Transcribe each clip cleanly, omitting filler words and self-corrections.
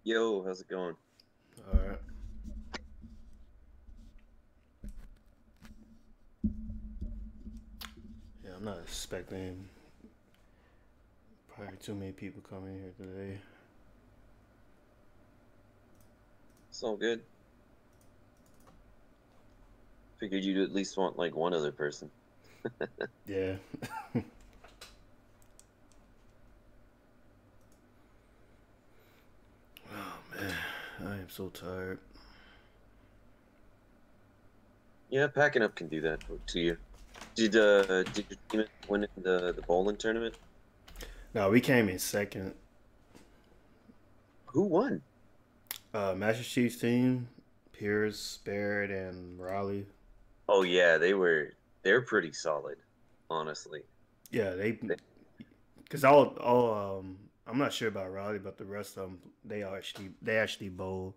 Yo, how's it going? All right. Yeah, I'm not expecting probably too many people coming here today. It's all good. Figured you'd at least want like one other person. Yeah. Oh man, I am so tired. Yeah, packing up can do that to you. Did your team win in the bowling tournament? No, we came in second. Who won? Master Chiefs team, Pierce, Barrett, and Raleigh. Oh yeah, they're pretty solid, honestly. Yeah, they They- because I'm not sure about Raleigh, but the rest of them they actually bowl.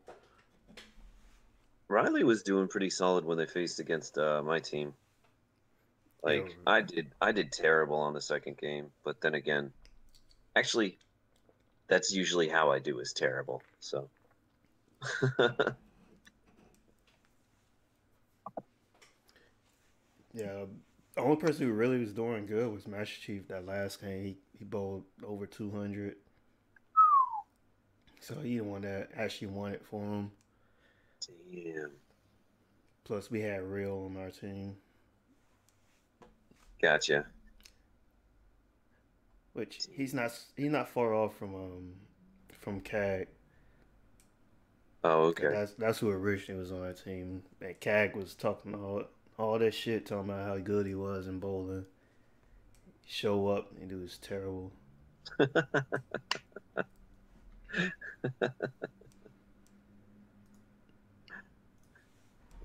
Riley was doing pretty solid when they faced against my team. Yeah, Like I did terrible on the second game, but then again, actually, that's usually how I do is terrible. So yeah. The only person who really was doing good was Master Chief. That last game, he bowled over 200. So he the one that actually won it for him. damn, Plus, we had Real on our team, gotcha. which he's not far off from CAG. Oh, 'Cause okay. that's who originally was on our team. And CAG was talking all that shit, talking about how good he was in bowling. Show up and it was terrible.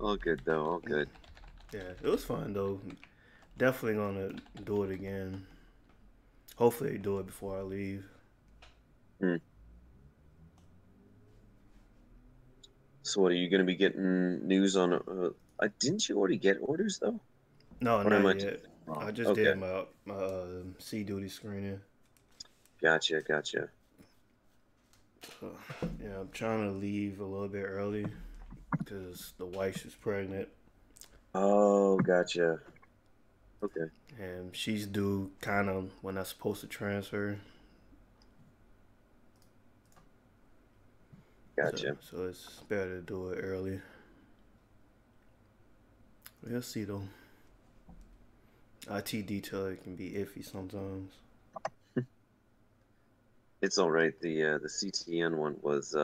All good though, all good. Yeah, it was fun though. Definitely gonna do it again. Hopefully, do it before I leave. Hmm. So what are you going to be getting news on? Didn't you already get orders though? No, Or am not I doing yet. it I wrong? just Okay, did my sea duty screening. gotcha, gotcha. So, yeah, I'm trying to leave a little bit early because the wife is pregnant Oh, gotcha. Okay, and she's due kind of when I'm supposed to transfer. So, gotcha. so it's better to do it early. We'll see though. IT detail can be iffy sometimes. It's all right. The CTN one was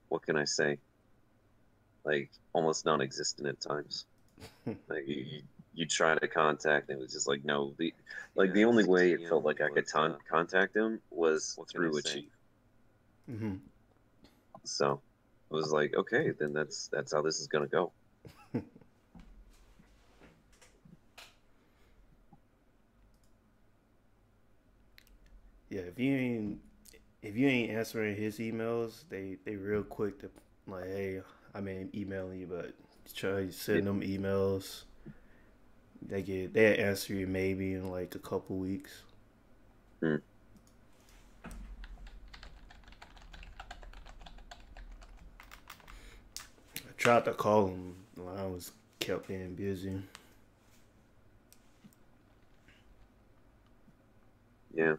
what can I say? Like almost non-existent at times. Like you try to contact him, it's just like no. The only way it felt like I could contact him was through a chief. Hmm. So it was like, okay, then that's how this is gonna go. Yeah, if you ain't answering his emails, they real quick to like, hey, I mean emailing you, but try to Yeah. send them emails. They answer you maybe in like a couple weeks. Hmm. I tried to call him. I was kept being busy. Yeah.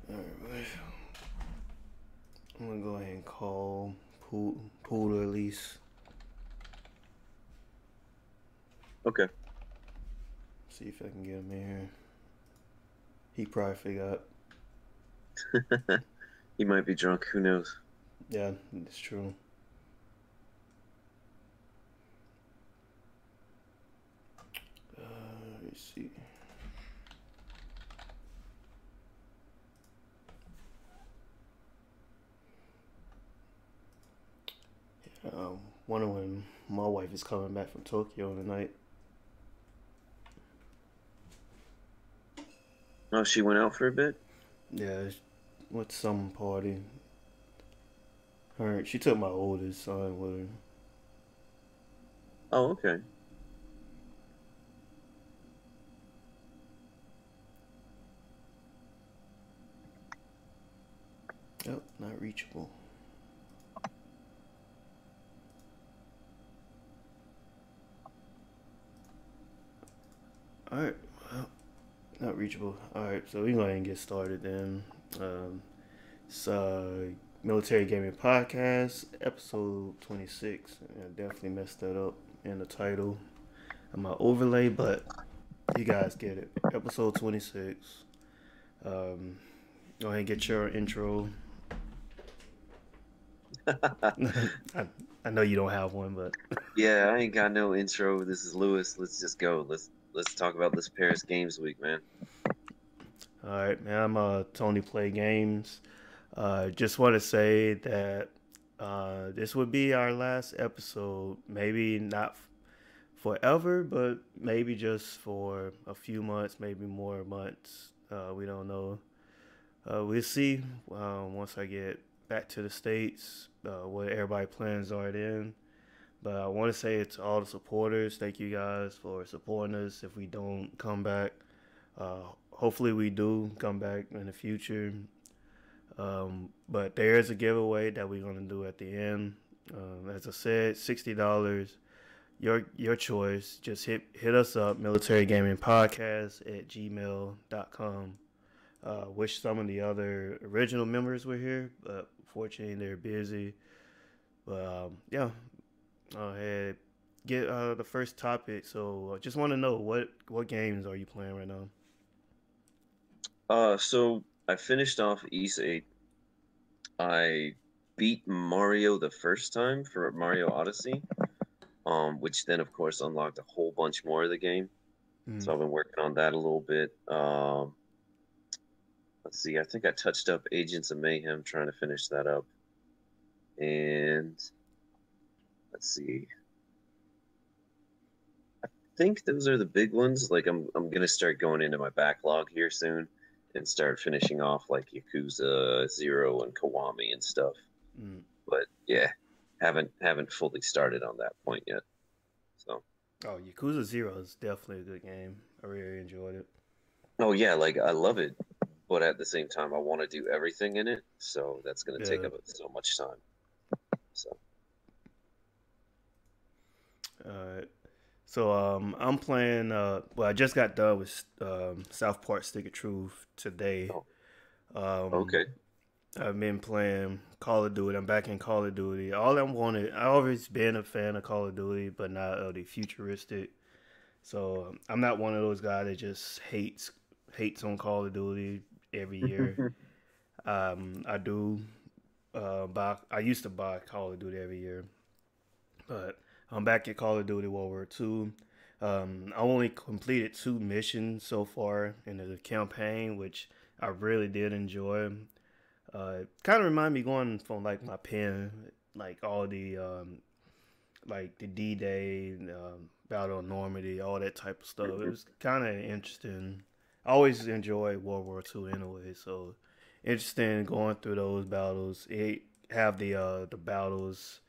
All right, I'm gonna go ahead and call Pool at least. Okay. See if I can get him in here. He probably forgot. He might be drunk. Who knows? Yeah, it's true. Let's see. Wonder when my wife is coming back from Tokyo tonight. Oh, she went out for a bit? Yeah, with some party. She took my oldest son with her. Oh, okay. Yep, not reachable. All right, well, not reachable. All right, so we can go ahead and get started then. Um, it's Military Gaming Podcast, episode 26. I definitely messed that up in the title and my overlay, but you guys get it. Episode 26. Um, Go ahead and get your intro. I, I know you don't have one, but Yeah, I ain't got no intro. This is Lewis. Let's just go. Let's talk about this Paris Games Week, man. all right, man. I'm Tony Play Games. Just want to say that this would be our last episode. Maybe not forever, but maybe just for a few months, maybe more months. We don't know. We'll see once I get back to the States, what everybody plans are then. But I want to say to all the supporters, thank you guys for supporting us. If we don't come back, hopefully we do come back in the future. But there is a giveaway that we're gonna do at the end. As I said, $60. Your choice. Just hit us up, Military Gaming Podcast at gmail.com. Wish some of the other original members were here, but fortunately they're busy. But yeah, ahead get the first topic. So I just want to know what games are you playing right now? So I finished off East 8. I beat Mario the first time for Mario Odyssey, which then of course unlocked a whole bunch more of the game. Mm. So I've been working on that a little bit. Let's see, I think I touched up Agents of Mayhem, trying to finish that up. And let's see. I think those are the big ones. Like I'm gonna start going into my backlog here soon and start finishing off like Yakuza Zero and Kiwami and stuff. Mm. But yeah, haven't fully started on that point yet. So Oh, Yakuza Zero is definitely a good game. I really enjoyed it. oh yeah, like I love it, but at the same time I want to do everything in it, so that's gonna take Yeah. up so much time. So So I'm playing. Well, I just got done with South Park: Stick of Truth today. oh, Um, okay. I've been playing Call of Duty. I'm back in Call of Duty. All I wanted, I always been a fan of Call of Duty, but not of the futuristic. So I'm not one of those guys that just hates on Call of Duty every year. I do buy. I used to buy Call of Duty every year, but I'm back at Call of Duty World War II. I only completed 2 missions so far in the campaign, which I really did enjoy. Kind of remind me going from like my pen, like all the like the D-Day, Battle of Normandy, all that type of stuff. It was kind of interesting. I always enjoyed World War II anyway, so interesting going through those battles. It have the battles,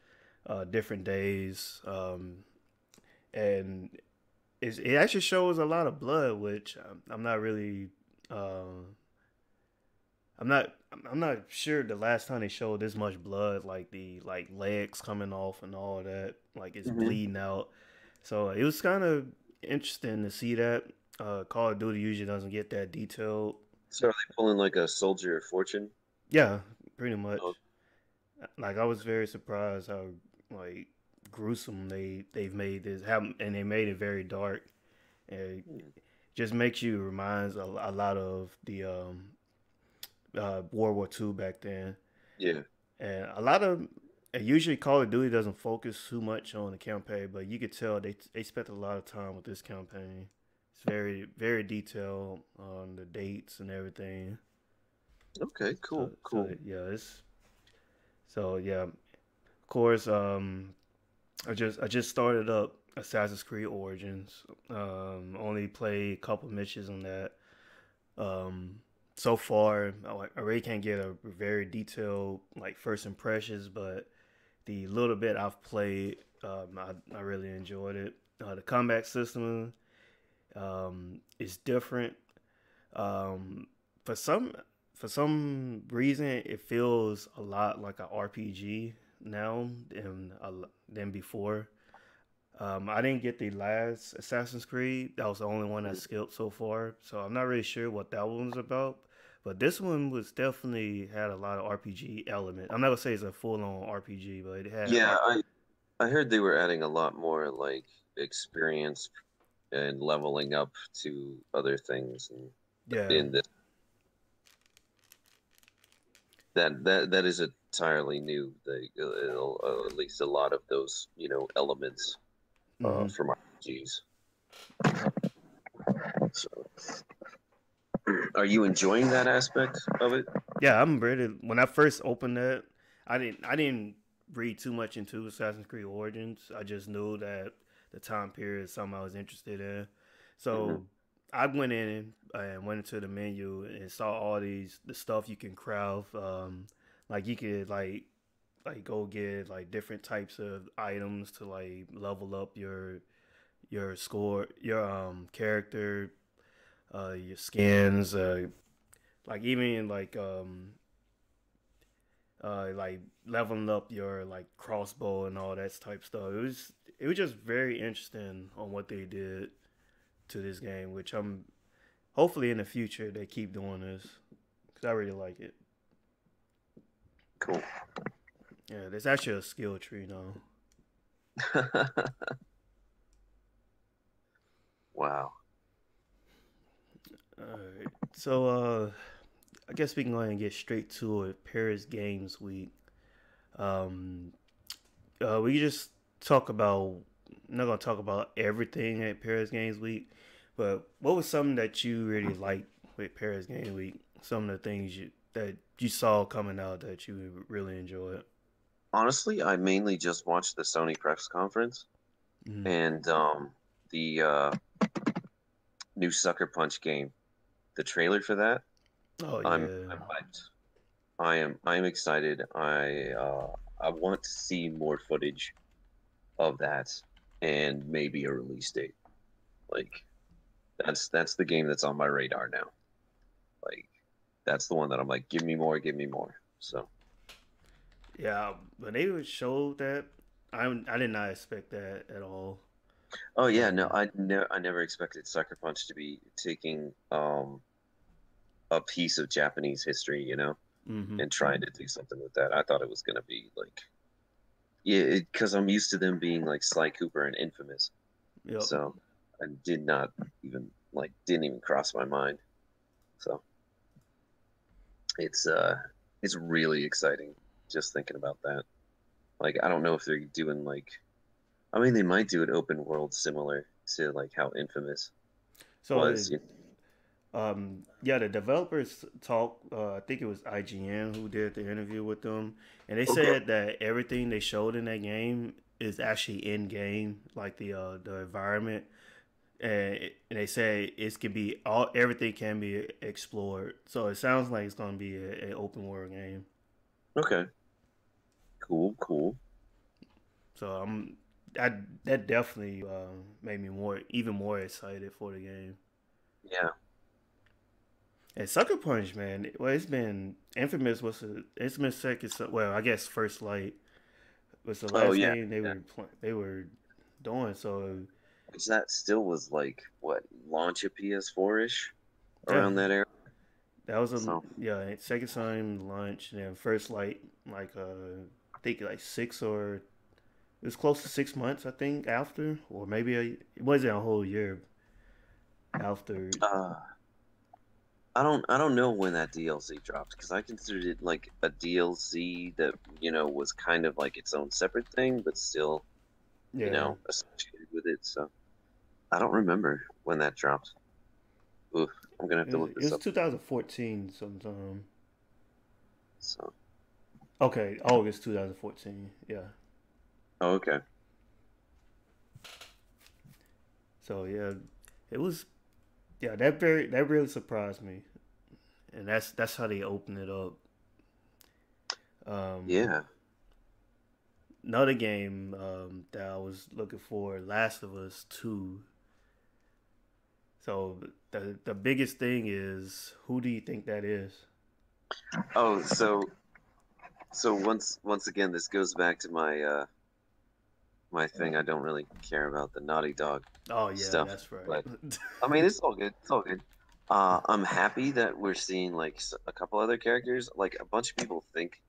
different days, and it actually shows a lot of blood, which I'm not really. I'm not. I'm not sure the last time they showed this much blood, like the like legs coming off and all that, like it's Hmm. bleeding out. So it was kind of interesting to see that. Call of Duty usually doesn't get that detailed. So are they pulling like a Soldier of Fortune? Yeah, pretty much. Oh, Like I was very surprised how like gruesome they've made this, how and they made it very dark. And it hmm. just makes you reminds a lot of the World War II back then. Yeah. And a lot of usually Call of Duty doesn't focus too much on the campaign, but you could tell they spent a lot of time with this campaign. It's very detailed on the dates and everything. Okay. So Cool. Cool. yeah, of course I just started up Assassin's Creed Origins. Only played a couple missions on that. Um, so far, I really can't get a very detailed like first impressions, but the little bit I've played, I really enjoyed it. The combat system is different. For some, for some reason it feels a lot like an RPG now than before. I didn't get the last Assassin's Creed. That was the only one I skipped so far, so I'm not really sure what that one was about. But this one was definitely had a lot of RPG element. I'm not gonna say it's a full on RPG, but it had Yeah, I heard they were adding a lot more like experience and leveling up to other things, and yeah. in this that is entirely new. At least a lot of those elements Hmm. from RPGs. So, are you enjoying that aspect of it? Yeah, I'm ready. When I first opened that, I didn't read too much into Assassin's Creed Origins. I just knew that the time period is something I was interested in. Hmm. So I went in and went into the menu and saw all the stuff you can craft. Like you could like go get like different types of items to like level up your score, your character, your skins, like even like leveling up your like crossbow and all that type stuff. It was just very interesting on what they did to this game, which I'm hopefully in the future they keep doing this because I really like it. Cool. Yeah, there's actually a skill tree now. Wow. All right, so I guess we can go ahead and get straight to it. Paris Games Week. Um, we can just talk about. I'm not gonna talk about everything at Paris Games Week, but what was something that you really liked with Paris Games Week? Some of the things that you saw coming out that you really enjoyed. Honestly, I mainly just watched the Sony press conference Mm. and the new Sucker Punch game. The trailer for that. Oh I'm yeah, hyped. I'm excited. I want to see more footage of that and maybe a release date. Like that's the game that's on my radar now. Like that's the one that I'm like, give me more, give me more. So, yeah. When they would show that, I did not expect that at all. oh yeah, no, Um, I never expected Sucker Punch to be taking a piece of Japanese history, hmm. and trying to do something with that. I thought it was gonna be like, yeah, because I'm used to them being like Sly Cooper and Infamous. Yep. So I did not even didn't even cross my mind. So it's uh it's really exciting just thinking about that. Like I don't know if they're doing I mean they might do an open world similar to like how Infamous So was. yeah, the developers talked. I think it was IGN who did the interview with them, and they Okay. said that everything they showed in that game is actually in game, like the environment, and they say it can be all everything can be explored. So it sounds like it's gonna be an open world game. Okay. Cool, cool. So that that definitely made me even more excited for the game. Yeah. And Sucker Punch, man. Well, it's been Infamous was it's been second. Well, I guess First Light was the Oh last yeah. game Yeah. they were doing. So Which that still was like what launch a PS4-ish yeah, around that era. that was a So yeah second time launch, and then First Light I think like six or it was close to 6 months I think after, or maybe it wasn't a whole year after. uh I don't know when that DLC dropped because I considered it like a DLC that, was kind of like its own separate thing, but still, Yeah, associated with it. So I don't remember when that dropped. Oof, I'm gonna have to look it this was up. 2014 sometime. So, Okay, August 2014. Yeah. oh, okay. So yeah, it was yeah that really surprised me, and that's how they open it up. Um, Yeah. Another game that I was looking for, Last of Us Two. So the biggest thing is who do you think that is? Oh, so once again, this goes back to my thing. I don't really care about the Naughty Dog Oh yeah, stuff, that's right. but I mean, it's all good. It's all good. I'm happy that we're seeing like a couple other characters. Like a bunch of people think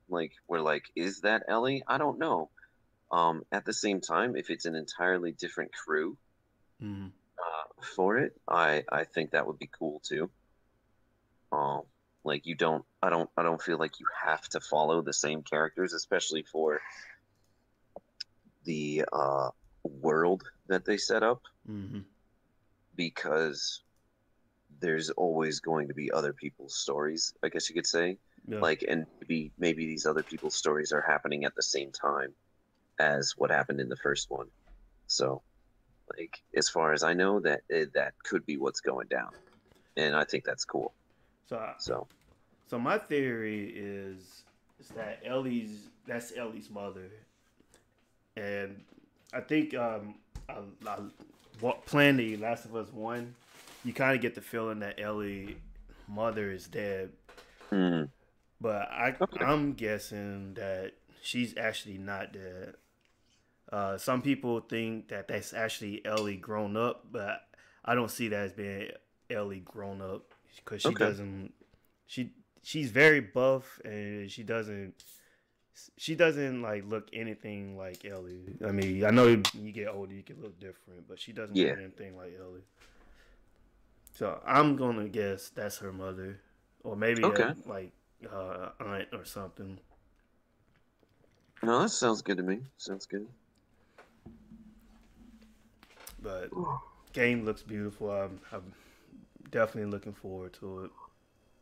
like we're like, is that Ellie? I don't know. At the same time, if it's an entirely different crew Mhm. for it, I think that would be cool too. Um, like you don't, I don't feel like you have to follow the same characters, especially for the world that they set up, Mhm. because there's always going to be other people's stories, I guess you could say. Yeah. Like, and maybe these other people's stories are happening at the same time as what happened in the first one. So, like, as far as I know, that could be what's going down, and I think that's cool. So So, so my theory is that that's Ellie's mother, and I think playing the Last of Us one, you kind of get the feeling that Ellie mother is dead, mm, but okay, I'm guessing that she's actually not dead. Some people think that that's actually Ellie grown up, but I don't see that as being Ellie grown up because she okay, doesn't. She she's very buff and she doesn't like look anything like Ellie. I mean, I know you get older, you can look different, but she doesn't look yeah, anything like Ellie. So I'm gonna guess that's her mother, or maybe a okay. like aunt or something. No, that sounds good to me. Sounds good. But game looks beautiful. I'm definitely looking forward to it.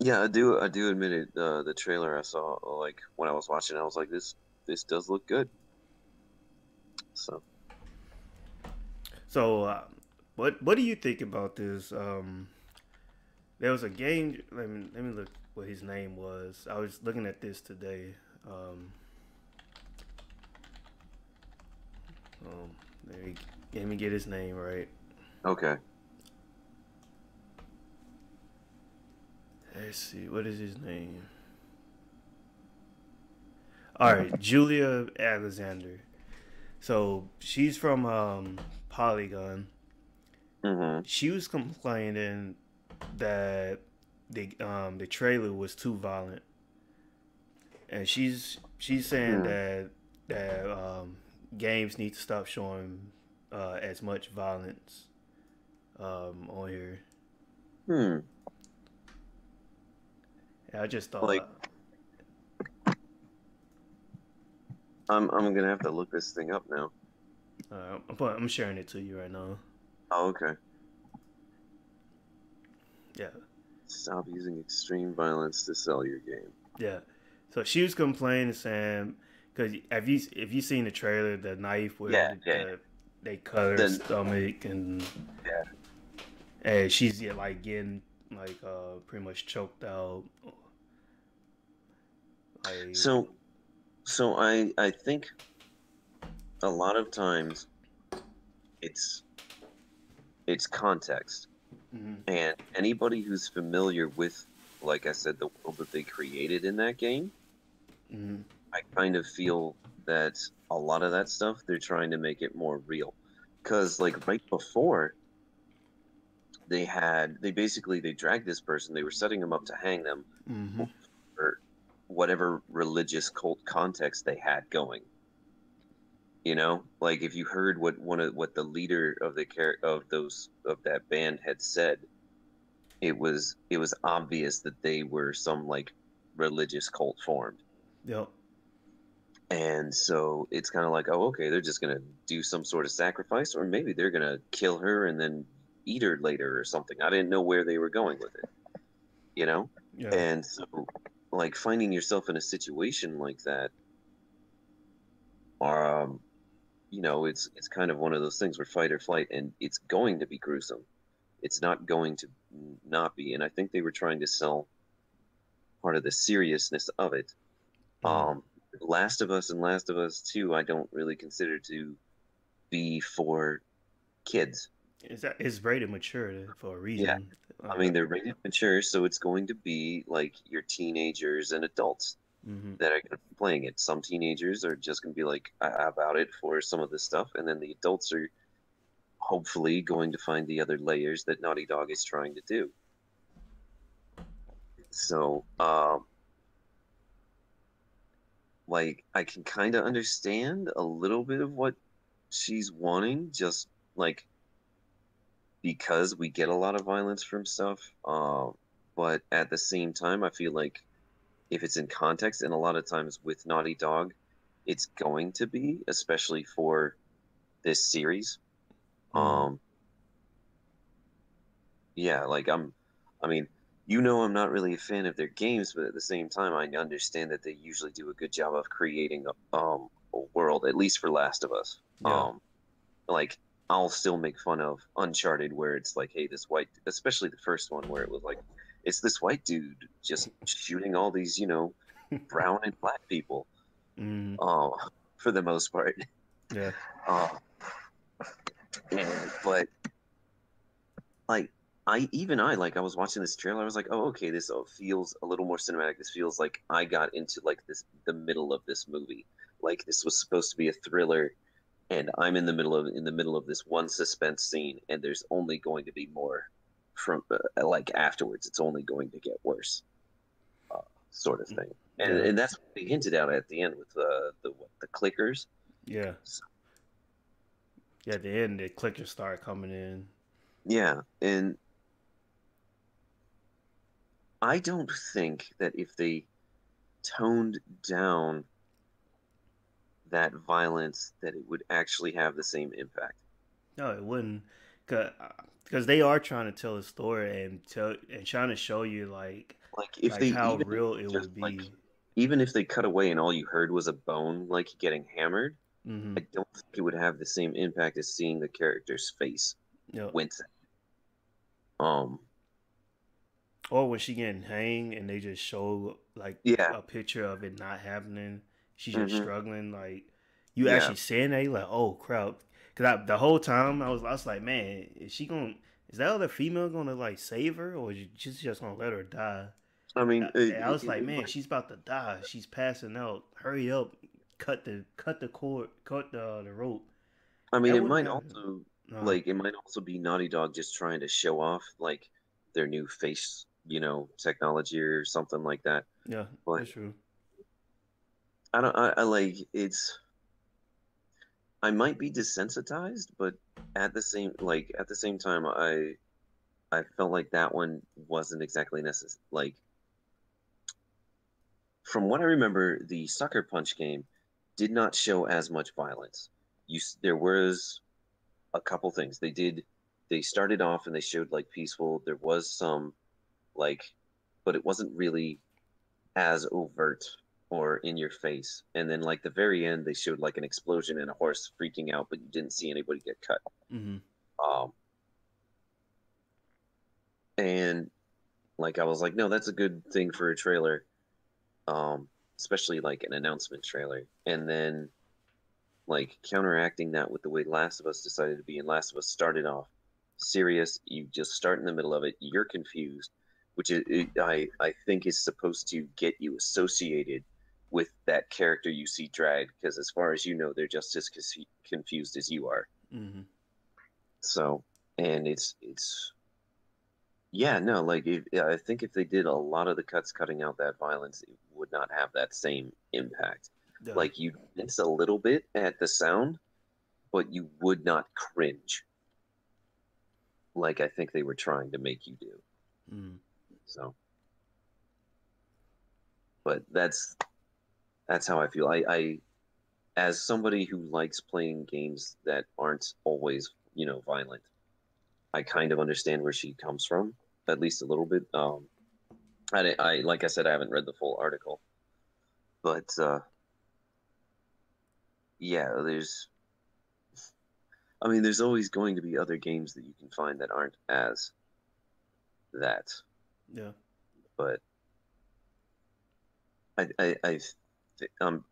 Yeah, I do admit it. The trailer I saw, like when I was watching, I was like, this does look good. So, So, what do you think about this? There was a game. Let me look what his name was. I was looking at this today. Um, um, let me get his name right. okay. Let's see. What is his name? All right, Julia Alexander. So she's from Polygon. Mm-hmm. She was complaining that the trailer was too violent, and she's saying Hmm. that games need to stop showing as much violence on here. Hmm. And I just Like, thought, I'm gonna have to look this thing up now. I'm sharing it to you right now. Oh, okay. Yeah, Stop using extreme violence to sell your game. yeah. So she was complaining, saying, because have you seen the trailer, the knife where Yeah, yeah, yeah. they cut her Then, stomach yeah. and she's like getting like pretty much choked out. Like, So, so I think a lot of times it's it's context, mm-hmm, and anybody who's familiar with, like I said, the world that they created in that game, mm-hmm, I kind of feel that a lot of that stuff they're trying to make it more real. Because like right before they basically they dragged this person, they were setting them up to hang them mm-hmm. for whatever religious cult context they had going. You know, like if you heard what the leader of of that band had said, it was obvious that they were some like religious cult formed. Yep. And so it's kind of like, oh, okay, they're just gonna do some sort of sacrifice, or maybe they're gonna kill her and then eat her later or something. I didn't know where they were going with it, you know? Yeah. And so, like, finding yourself in a situation like that, um, it's kind of one of those things where fight or flight, and it's going to be gruesome. It's not going to not be. And I think they were trying to sell part of the seriousness of it. Mm. Um, Last of Us and Last of Us 2, I don't really consider to be for kids. It's rated mature for a Yeah, reason. I mean Uh, they're rated mature, so it's going to be like your teenagers and adults hmm that are going to be playing it. Some teenagers are just going to be like about it for some of this stuff, and then the adults are hopefully going to find the other layers that Naughty Dog is trying to do. So, like I can kind of understand a little bit of what she's wanting, just like because we get a lot of violence from stuff. But at the same time, I feel like if it's in context, and a lot of times with Naughty Dog, it's going to be, especially for this series. hmm Um, yeah, like I mean, I'm not really a fan of their games, but at the same time, I understand that they usually do a good job of creating a world, at least for Last of Us. Yeah. Like I'll still make fun of Uncharted, where it's like, hey, this white, especially the first one, where it was like, it's this white dude just shooting all these, brown and black people, hmm uh, for the most part. Yeah. Uh, but like I was watching this trailer, I was like, oh, okay, this feels a little more cinematic. This feels like I got into like the middle of this movie. Like this was supposed to be a thriller, and I'm in the middle of this one suspense scene, and there's only going to be more from like afterwards. It's only going to get worse, uh, sort of thing. And Yeah. that's what they hinted at the end with the clickers. Yeah. So, Yeah. At the end, the clickers start coming in. yeah, and I don't think that if they toned down that violence, that it would actually have the same impact. No, it wouldn't, because they are trying to tell a story and trying to show you Like if like they how even real it just would like be. even if they cut away and all you heard was a bone like getting hammered, hmm I don't think it would have the same impact as seeing the character's face Yep. wince. Um, Or when she getting hanged and they just show like yeah, a picture of it not happening, she's just hmm struggling. Like you yeah. actually seeing that, you like, oh crap. Because the whole time I was like, man, is she gonna? Is that other female gonna like save her, or is she's just gonna let her die? I mean, And I was like, man, she's about to die. She's passing out. Hurry up, cut the cord, cut the rope. That it wouldn't might happen. also No, be Naughty Dog just trying to show off like their new face, technology or something like that. yeah, But that's true. I don't. I like it's. I might be desensitized, but at the same time, I felt like that one wasn't exactly necessary. Like from what I remember, the Sucker Punch game did not show as much violence. There was a couple things they did. They started off and they showed like peaceful. There was some like, but it wasn't really as overt or in your face. And then like the very end, they showed like an explosion and a horse freaking out, but you didn't see anybody get cut. hmm Um, and like I was like, no, that's a good thing for a trailer, um, especially like an announcement trailer. And then like counteracting that with the way Last of Us decided to be, and Last of Us started off serious. You just start in the middle of it. You're confused, which I think is supposed to get you associated with that character you see dragged, because as far as you know, they're just as confused as you are. hmm So, and it's yeah, no, like I think if they did a lot of the cuts cutting out that violence, it would not have that same impact. Yeah. Like you wince a little bit at the sound, but you would not cringe like I think they were trying to make you do. Mm. So, but that's how I feel. I as somebody who likes playing games that aren't always, violent, I kind of understand where she comes from, at least a little bit. I like I said, I haven't read the full article, but yeah, there's always going to be other games that you can find that aren't as that, Yeah. but I'm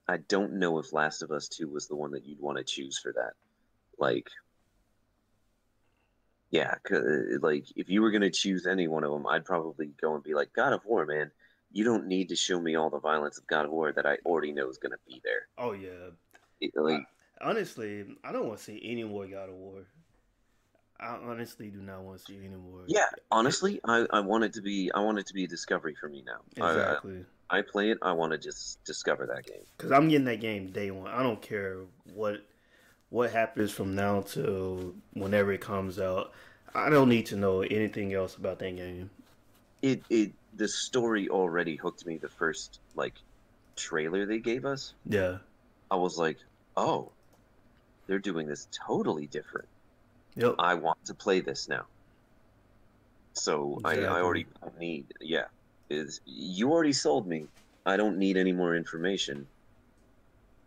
I don't know if Last of Us 2 was the one that you'd want to choose for that. Like, Yeah, like if you were gonna choose any one of them, I'd probably go and be like God of War, man. You don't need to show me all the violence of God of War that I already know is gonna be there. Oh yeah. I, Like, honestly, I don't want to see any more God of War. I honestly do not want to see any more. yeah, honestly, I want it to be a discovery for me now. Exactly. I play it. I want to just discover that game. Because I'm getting that game day one. I don't care what happens from now till whenever it comes out. I don't need to know anything else about that game. It the story already hooked me the first like trailer they gave us. Yeah. I was like, oh, they're doing this totally different. Yep. I want to play this now. So I Exactly. already don't need, yeah, is you already sold me. I don't need any more information.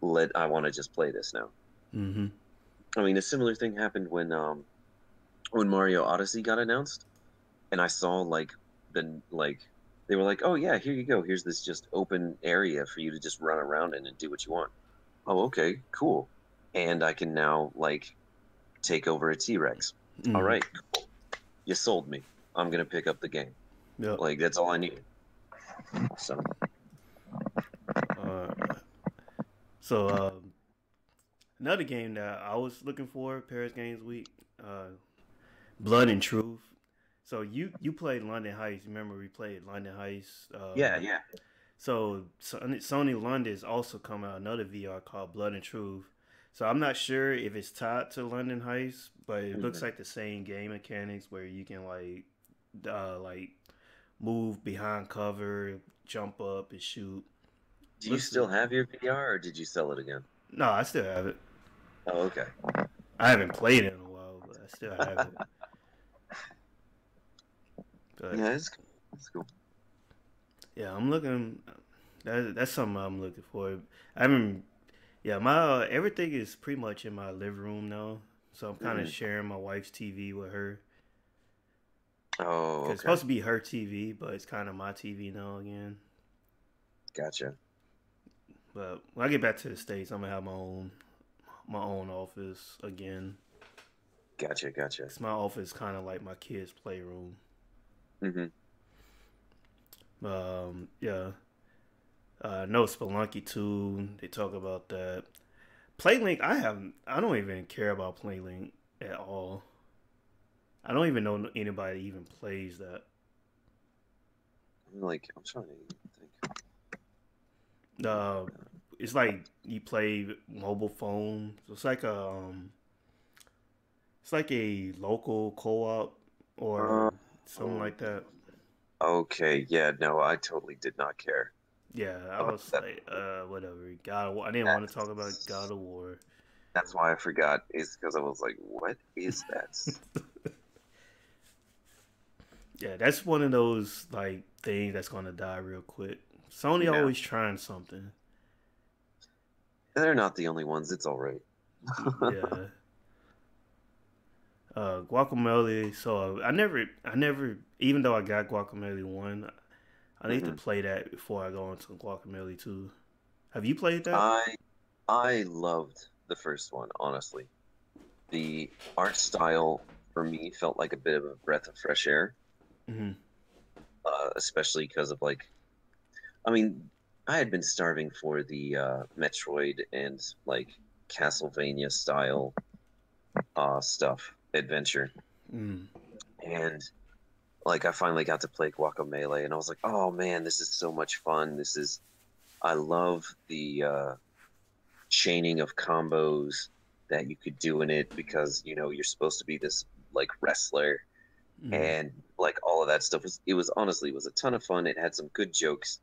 I want to just play this now. Mm-hmm. I mean, a similar thing happened when Mario Odyssey got announced, and I saw like they were like, oh yeah, here you go. Here's this just open area for you to just run around in and do what you want. Oh, okay, cool. And I can now like take over a T-Rex. All Mm. right, cool. You sold me. I'm gonna pick up the game. Yep. Like that's all I need. So Uh, so another game that I was looking for Paris Games Week, Blood and Truth. So you played London Heist. Remember we played London Heist. yeah, yeah. So Sony London is also coming out another VR called Blood and Truth. So I'm not sure if it's tied to London Heist, but it looks Mhm. like the same game mechanics where you can like move behind cover, jump up and shoot. Do you Looks still have your VR, or did you sell it again? no, I still have it. Oh, okay. I haven't played it in a while, but I still have it. But Yeah, it's cool. It's cool. yeah, I'm looking. That's something I'm looking for. I haven't. Yeah, my everything is pretty much in my living room now, so I'm kind of Hmm. sharing my wife's TV with her. Oh, Cause it's okay. supposed to be her TV, but it's kind of my TV now again. Gotcha. But when I get back to the states, I'm gonna have my own office again. Gotcha. Gotcha. Cause my office kind of like my kids' playroom. Hmm. Yeah. No Spelunky 2. They talk about that. Playlink, I don't even care about Playlink at all. I don't even know anybody even plays that. I'm trying to think. Uh, it's like you play mobile phone. So it's like a local co-op or Uh, something like that. okay. Yeah. No, I totally did not care Yeah, I about was that. like, whatever. God, of War. I didn't want to talk about God That's of War. that's why I forgot. Is because I was like, what is that? Yeah, that's one of those like things that's gonna die real quick. Sony Yeah. always trying something. They're not the only ones. It's all right. Yeah. Guacamole. So I never, even though I got Guacamole 1, I need to Hmm. play that before I go into Guacamole 2. Have you played that? I I loved the first one, honestly. The art style for me felt like a bit of a breath of fresh air, Hmm. especially because of like, I mean, I had been starving for the Metroid and like Castlevania style stuff, adventure, Mm. and like I finally got to play Guacamelee, and I was like, oh man, this is so much fun. I love the chaining of combos that you could do in it because you're supposed to be this like wrestler Mm. and like all of that stuff was honestly it was a ton of fun. It had some good jokes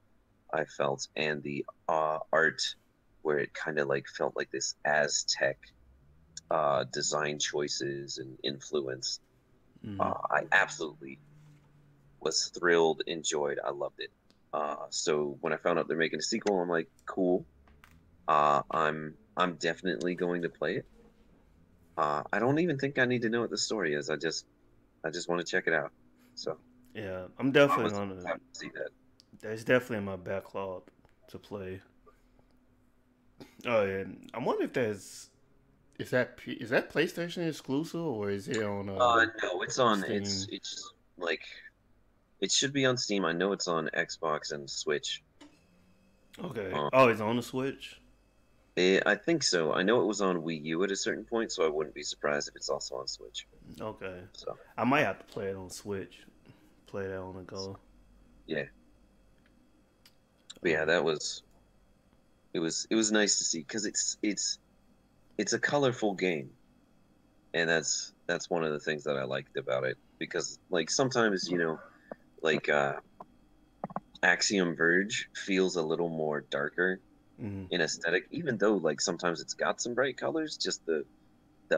I felt, and the art where it kind of like felt like this Aztec design choices and influence. Mm. I absolutely was thrilled, enjoyed, I loved it. So when I found out they're making a sequel, I'm like, cool. I'm definitely going to play it. I don't even think I need to know what the story is. I just want to check it out. So Yeah, I'm I definitely was gonna. happy to see that. That's definitely in my backlog to play. Oh, yeah. I wonder if there's Is that PlayStation exclusive or is it on No, it's on. Steam? It's like it should be on Steam. I know it's on Xbox and Switch. Okay. Um, Oh, it's on the Switch. I think so. I know it was on Wii U at a certain point, so I wouldn't be surprised if it's also on Switch. Okay. So I might have to play it on Switch. Play that on the go. yeah, but yeah, Um, that was it was nice to see because it's a colorful game, and that's one of the things that I liked about it because like sometimes like Axiom Verge feels a little more darker mhm. in aesthetic, even though like sometimes it's got some bright colors, just the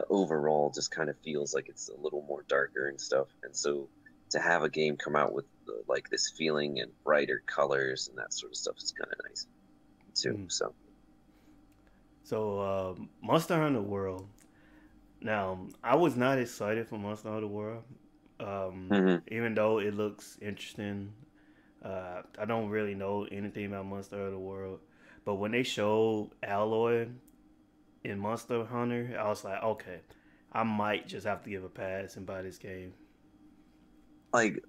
overall just kind of feels like it's a little more darker and stuff. And so to have a game come out with like this feeling and brighter colors and that sort of stuff is kind of nice too. Mhm. So So, Monster Hunter World. Now, I was not excited for Monster Hunter World, hmm even though it looks interesting. I don't really know anything about Monster Hunter World, but when they showed Alloy in Monster Hunter, I was like, okay, I might just have to give a pass and buy this game. like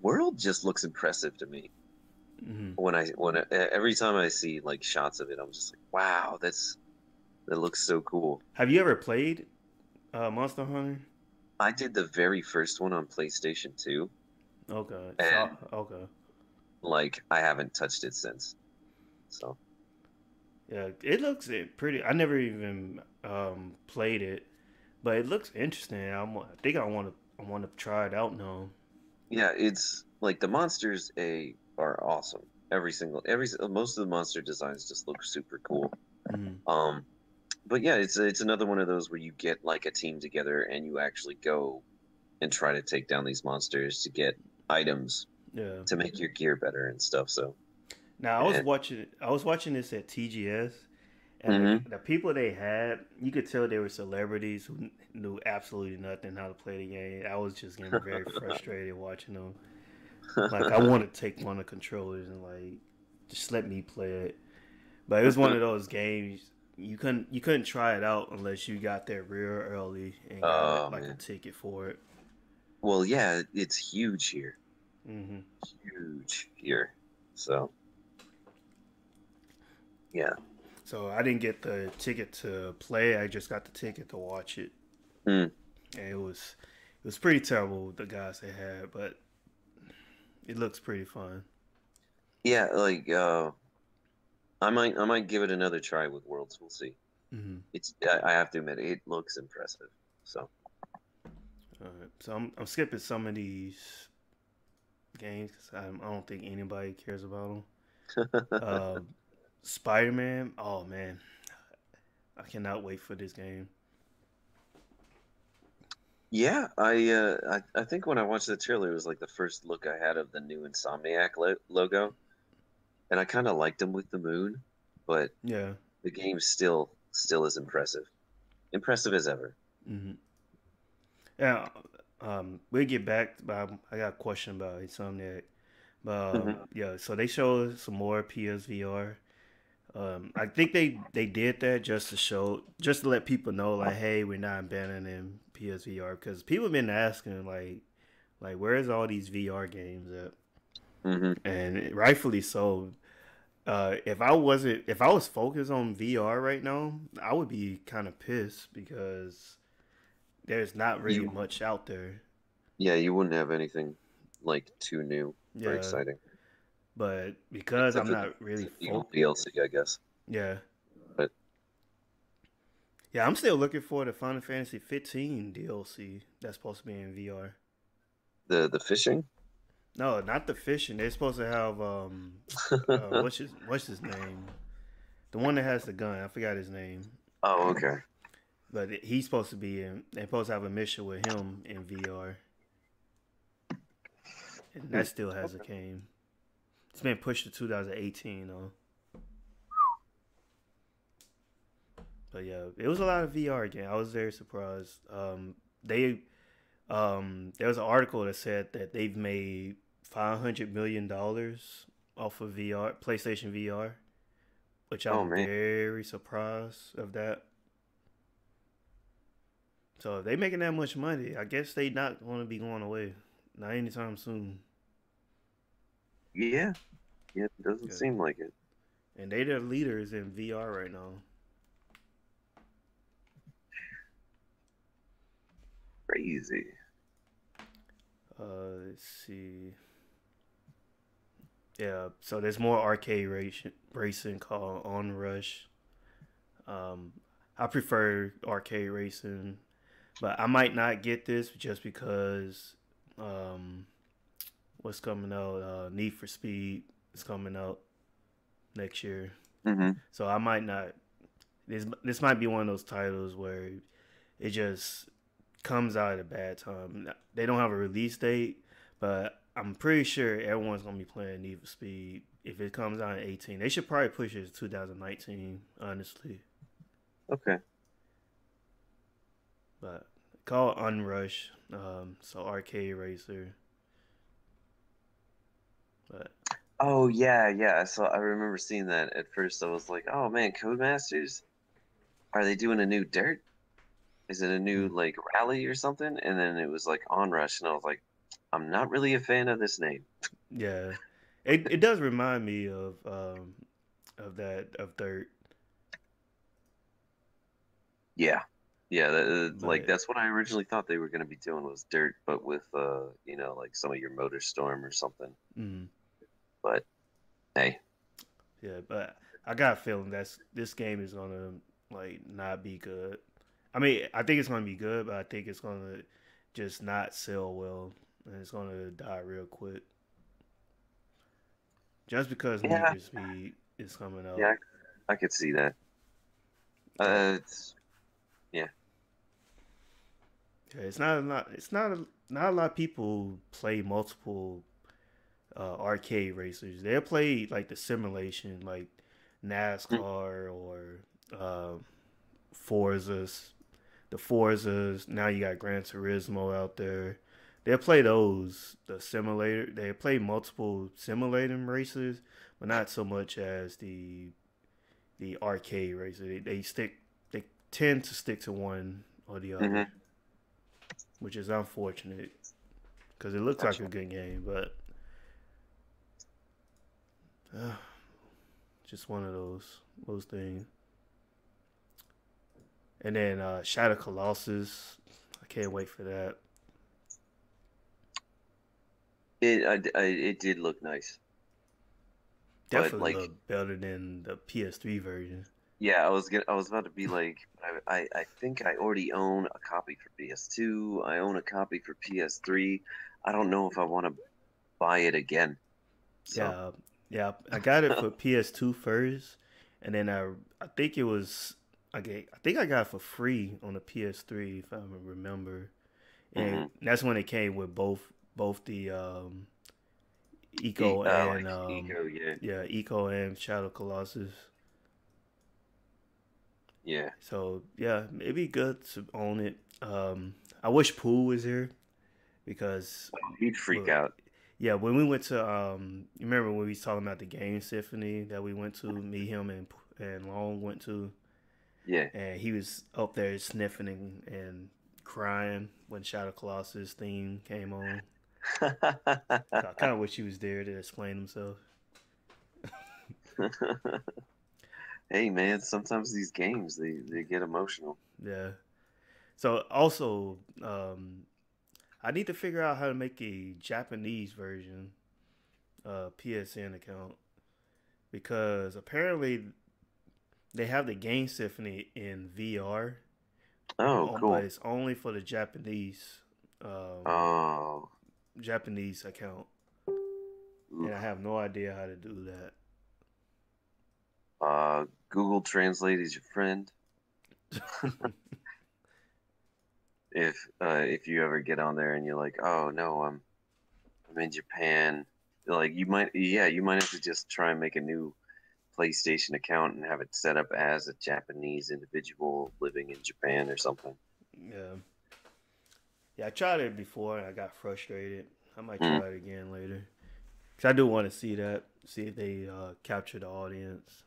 World just looks impressive to me Hmm. every time I see like shots of it, I'm just like, wow, that looks so cool. Have you ever played Monster Hunter? I did the very first one on PlayStation 2, Okay, so and okay, like I haven't touched it since. So yeah, it looks pretty. I never even played it, but it looks interesting. I think I want to try it out now. yeah, it's like the monsters are awesome. Every most of the monster designs just look super cool. Hmm. Um, but yeah, it's another one of those where you get like a team together and you actually go and try to take down these monsters to get items Yeah. to make your gear better and stuff. So Now and I was watching this at TGS, and hmm the people they had, you could tell they were celebrities who knew absolutely nothing how to play the game. I was just getting very frustrated watching them. Like I want to take one of the controllers and like just let me play it. But it was one of those games you couldn't try it out unless you got there real early and got Oh like a man. ticket for it. Well, yeah, it's huge here. Hmm. Huge here. So yeah. So I didn't get the ticket to play. I just got the ticket to watch it, Mm. and it was pretty terrible the guys they had, but it looks pretty fun. Yeah, like I might give it another try with Worlds. We'll see. Hmm. I have to admit it looks impressive. So All right, so I'm skipping some of these games because I don't think anybody cares about them. Uh, Spider Man. Oh man, I cannot wait for this game. yeah, I think when I watched the trailer, it was like the first look I had of the new Insomniac logo, and I kind of liked them with the moon, but Yeah. the game still is impressive, impressive as ever. Hmm. Yeah. We'll get back, but I got a question about Insomniac. But Hmm yeah, so they showed some more PSVR. I think they did that just to show, just to let people know, like, hey, we're not abandoning PSVR because people have been asking, like, where's all these VR games at? hmm And rightfully so. If I was focused on VR right now, I would be kind of pissed because there's not really You much out there. yeah, you wouldn't have anything like too new or Yeah, exciting, but because except I'm for not really the evil focused, DLC, I guess. yeah, But yeah, I'm still looking for the Final Fantasy 15 DLC that's supposed to be in VR. the fishing. No, not the fishing. They're supposed to have what's his name? The one that has the gun. I forgot his name. Oh, okay. But he's supposed to be in. They're supposed to have a mission with him in VR, and Hmm. that still hasn't came. It's been pushed to 2018 though. But yeah, it was a lot of VR again. I was very surprised. They there was an article that said that they've made $500 million off of VR, PlayStation VR, which Oh I'm man. very surprised of that. So if they making that much money, I guess they not going to be going away, not anytime soon. Yeah, yeah, it doesn't Yeah. seem like it. And they the leaders in VR right now. Crazy. Let's see. Yeah, so there's more arcade racing called On Rush. Um, I prefer arcade racing, but I might not get this just because um, what's coming out? Need for Speed is coming out next year, Mm-hmm. so I might not. This might be one of those titles where it just comes out at a bad time. They don't have a release date, but I'm pretty sure everyone's gonna be playing Need for Speed if it comes out in 18. They should probably push it to 2019, honestly. Okay. But call Unrush, so arcade racer. But Oh yeah, yeah. So I remember seeing that at first. I was like, oh man, Codemasters, are they doing a new Dirt? Is it a new mm, like rally or something? And then it was like Onrush, and I was like, I'm not really a fan of this name. yeah, it does remind me of that of Dirt, Yeah, yeah. Like but that's what I originally thought they were going to be doing was Dirt, but with like some of your Motor Storm or something. mm, But hey, yeah, but I got a feeling this game is gonna like not be good. I mean, I think it's gonna be good, but I think it's gonna just not sell well, and it's gonna die real quick. Just because Need yeah, for Speed is coming out. yeah, I could see that. Yeah, It's yeah. yeah, it's not a lot. It's not a lot of people play multiple arcade racers. They'll play like the simulation, like Mm, NASCAR or uh, Forza's. The Forzas. Now you got Gran Turismo out there. They'll play those. The simulator. They play multiple simulating races, but not so much as the arcade racer. They stick. They tend to stick to one or the other, mm-hmm. which is unfortunate because it looks like Gotcha. a good game, but uh, just one of those things. And then Shadow Colossus, I can't wait for that. It did look nice, but Definitely like look better than the PS3 version. yeah, I was about to be like, I think I already own a copy for PS2. I own a copy for PS3. I don't know if I want to buy it again. So, Yeah, yeah. I got it for PS2 first, and then I think it was I think I got it for free on the PS3 if I remember, and hmm that's when it came with both the Eco and like Eco, yeah, yeah, Eco and Shadow Colossus. yeah. So yeah, it'd be good to own it. I wish Pooh was here because, He'd freak well, out. yeah, when we went to you remember when we was talking about the game symphony that we went to, me, him, and Long went to, Yeah. and he was up there sniffing and crying when Shadow Colossus theme came on. So I kind of wish he was there to explain himself. Hey man, sometimes these games they get emotional. Yeah. So also, I need to figure out how to make a Japanese version PSN account because apparently they have the game symphony in VR, Oh, but cool. it's only for the um, Oh, Japanese account, and I oof. have no idea how to do that. Google Translate is your friend. If you ever get on there and you're like, oh no, I'm in Japan, like you might have to just try and make a new PlayStation account and have it set up as a Japanese individual living in Japan or something. Yeah, yeah, I tried it before and I got frustrated. I might Mm, try it again later because I do want to see that, see if they capture the audience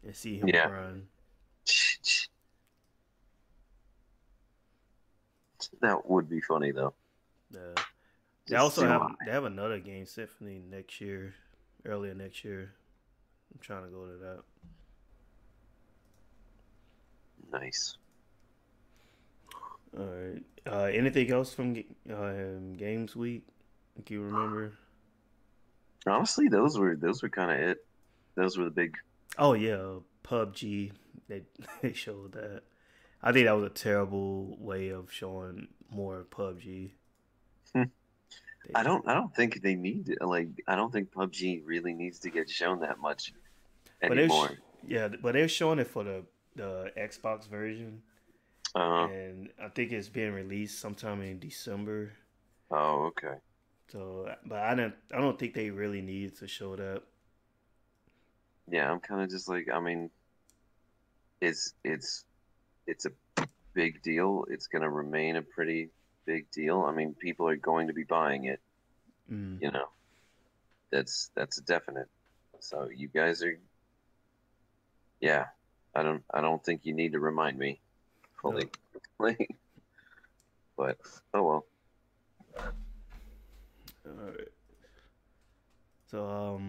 and see him yeah. crying. That would be funny though. Uh, they Just also zoom have on they have another game symphony next year, earlier next year. I'm trying to go to that. it. Nice. All right. Anything else from Games Week? Can you remember? Honestly, those were kind of it. Those were the big. Oh yeah, PUBG. They they showed that. I think that was a terrible way of showing more PUBG. They, I don't think they need like I don't think PUBG really needs to get shown that much but they're anymore. yeah, but they're showing it for the Xbox version, Uh and I think it's being released sometime in December. oh, okay. So, but I don't think they really need to show that. Yeah, I'm kind of just like I mean, it's it's a big deal. It's going to remain a pretty big deal. I mean, people are going to be buying it, Mm. you know. That's a definite. So you guys are yeah. I don't think you need to remind me No. fully. Like, but oh well. All right. So,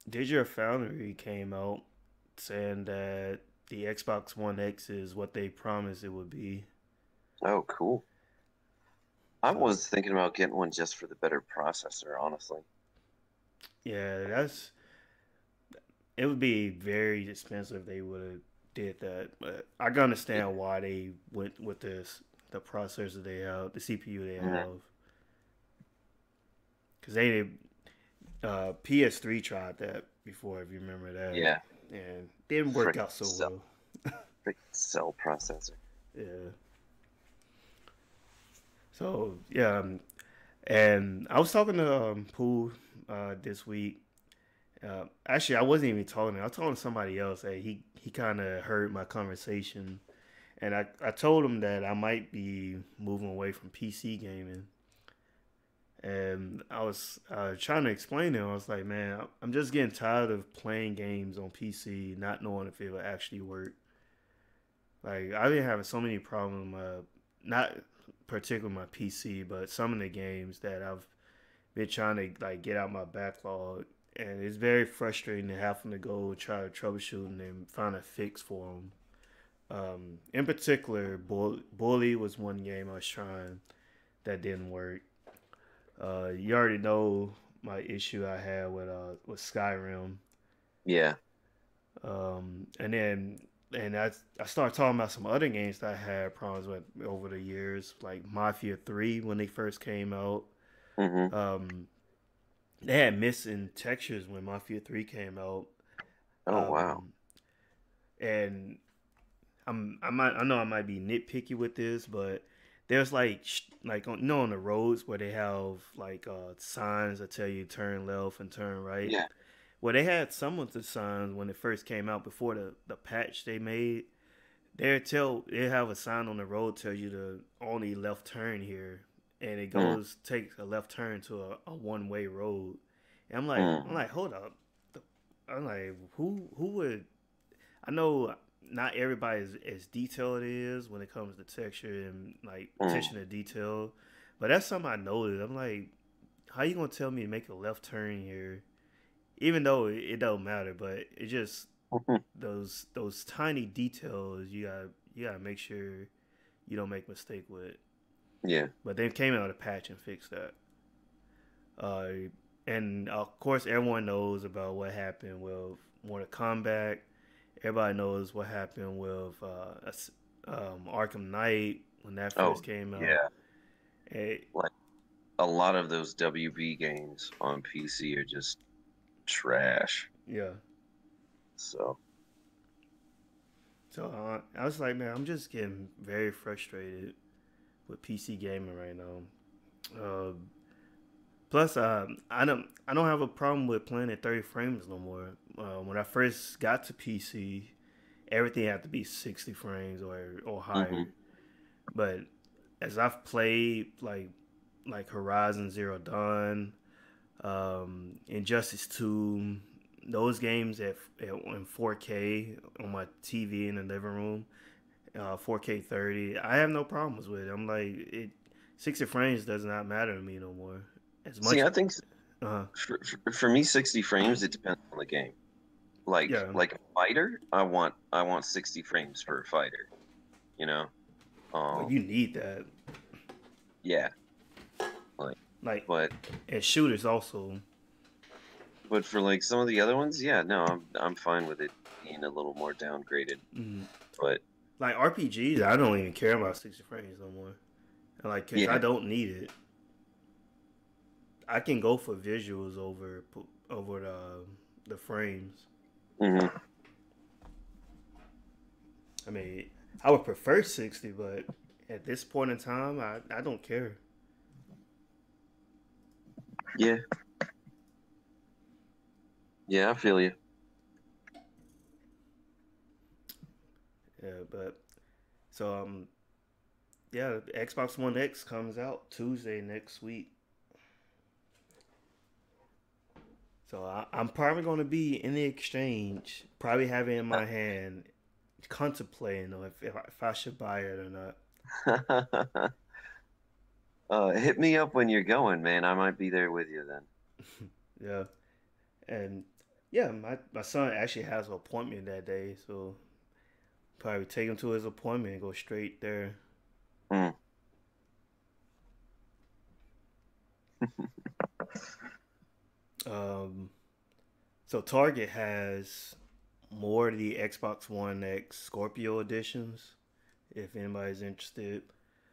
Digital Foundry came out saying that the Xbox One X is what they promised it would be. Oh, cool. I So, was thinking about getting one just for the better processor, honestly. yeah, that's it would be very expensive if they would have did that. But I can Yeah. understand why they went with the processor they have, the CPU they Mhm. have, because they PS3 tried that before, if you remember that, Yeah. and didn't work Frick out so cell, well. frick cell processor. Yeah. So yeah, and I was talking to Pooh this week. Actually, I wasn't even talking to him. I was talking to somebody else. Hey, he kind of heard my conversation, and I told him that I might be moving away from PC gaming. And I was trying to explain to him. I was like, man, I'm just getting tired of playing games on PC, not knowing if it will actually work. Like I've been having so many problems, not particularly my PC, but some of the games that I've been trying to like get out my backlog, and it's very frustrating to having to go try to troubleshoot and find a fix for them. In particular, Bully was one game I was trying that didn't work. You already know my issue I had with Skyrim, Yeah. and then I started talking about some other games that I had problems with over the years, like Mafia 3 when they first came out. Hmm. Um, they had missing textures when Mafia 3 came out. Oh wow. Um, and I know I might be nitpicky with this, but there's like on, on the roads where they have like signs that tell you turn left and turn right. Yeah. Well, they had some of the signs when it first came out before the patch they made. They have a sign on the road tells you to only left turn here, and it Mm, takes a left turn to a one way road. And I'm mm, like, hold up. I'm like, who would? I know not everybody is as detailed it is when it comes to texture and like mm. attention to detail, but that's something I noticed. I'm like, how you gonna tell me to make a left turn here? Even though it don't matter, but it just those tiny details you gotta make sure you don't make a mistake with. Yeah. But they came out with a patch and fixed that. Uh, and of course, everyone knows about what happened with Mortal Kombat. Everybody knows what happened with Arkham Knight when that Oh first came out. yeah. It, Like a lot of those WB games on PC are just trash. yeah. So So I was like, man, I'm just getting very frustrated with PC gaming right now. Plus, I don't have a problem with playing at 30 frames no more. When I first got to PC, everything had to be 60 frames or hmm. higher. But as I've played like Horizon Zero Dawn, Injustice 2, those games in 4K on my TV in the living room, 4K 30. I have no problems with it. I'm like, 60 frames does not matter to me no more. As See, much, I think uh, for me, 60 frames, it depends on the game. yeah. Like a fighter, I want 60 frames for a fighter, you know? Well, Um, you need that. yeah, like, Like, but and shooters also. but for like some of the other ones, yeah, no, I'm fine with it being a little more downgraded. Mm. But Like RPGs, I don't even care about 60 frames no more. Like, cause I yeah, don't need it. I can go for visuals over the frames. hmm, I mean, I would prefer 60, but at this point in time, I don't care. yeah, yeah, I feel you. Yeah, but so yeah, Xbox One X comes out Tuesday next week. So I'm probably going to be in the exchange, probably having it in my hand, contemplating if I should buy it or not. Hit me up when you're going, man. I might be there with you then. Yeah, and yeah, my son actually has an appointment that day, so probably take him to his appointment and go straight there. Hmm. Um, so Target has more of the Xbox One X Scorpio editions. If anybody's interested,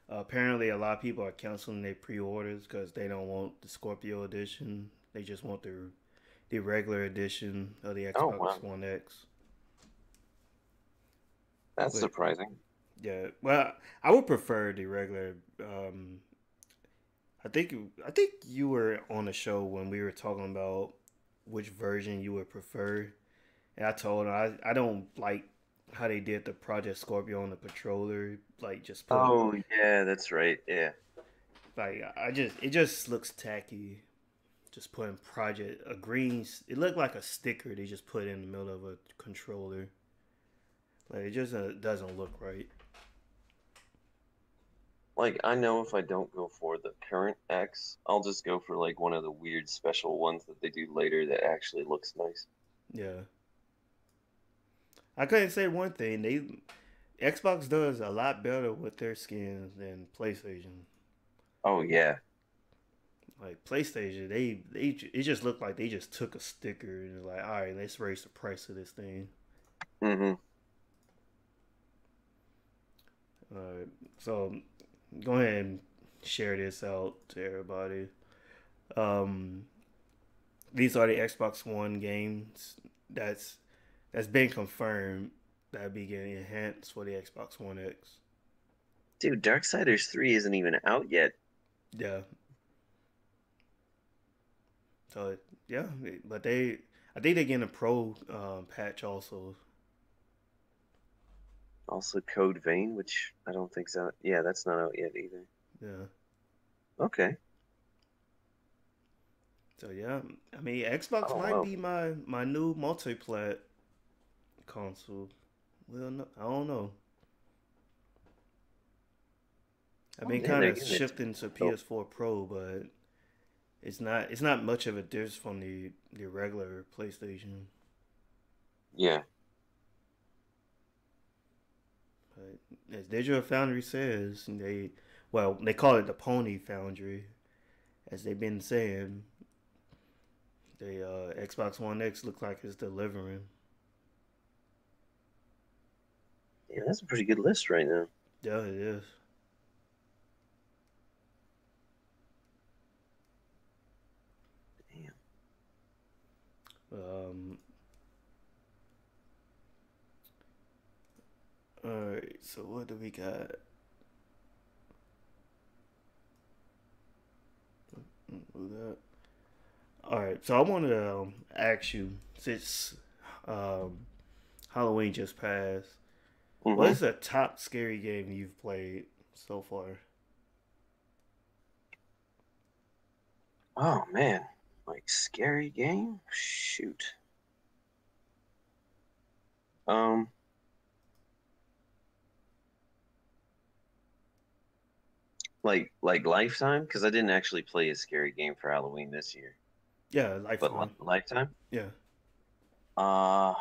apparently a lot of people are canceling their pre-orders because they don't want the Scorpio edition. They just want the regular edition of the Oh Xbox wow, One X. that's But surprising. yeah, well, I would prefer the regular. I think you were on the show when we were talking about which version you would prefer, and I told him I don't like how they did the Project Scorpio on the controller. Like just put Oh yeah, that's right. Yeah. like I just it just looks tacky. Just putting Project a green. It looked like a sticker they just put in the middle of a controller. Like it just doesn't look right. Like I know if I don't go for the current X, I'll just go for like one of the weird special ones that they do later that actually looks nice. Yeah, I couldn't say one thing. Xbox does a lot better with their skins than PlayStation. Oh yeah. Like PlayStation, they it just looked like they just took a sticker and like, all right, let's raise the price of this thing. Hmm. All right, so go ahead and share this out to everybody. Um, these are the Xbox One games that's that's been confirmed that be getting enhanced for the Xbox One X. Dude, Darksiders 3 isn't even out yet. Yeah, so yeah, but I think they're getting a pro patch also. Also Code Vein, which I don't think's out. Yeah, that's not out yet either. Yeah. Okay. So yeah, I mean I Xbox don't might know. be my new multiplat console. Well, no, I don't know. I've Oh been man, kind they're of getting it. shifting to Oh, PS4 Pro, but it's not much of a difference from the regular PlayStation. yeah. But as Digital Foundry says, they call it the Pony Foundry, as they've been saying. The Xbox One X looks like it's delivering. Yeah, that's a pretty good list right now. Yeah, it is. Damn. Um, all right. So what do we got? Do that. All right. So I want to ask you, since um, Halloween just passed, what Hmm. is the top scary game you've played so far? Oh man, like scary game? Shoot. Um, like Lifetime, because I didn't actually play a scary game for Halloween this year. Yeah, But Lifetime. Lifetime, Yeah. uh,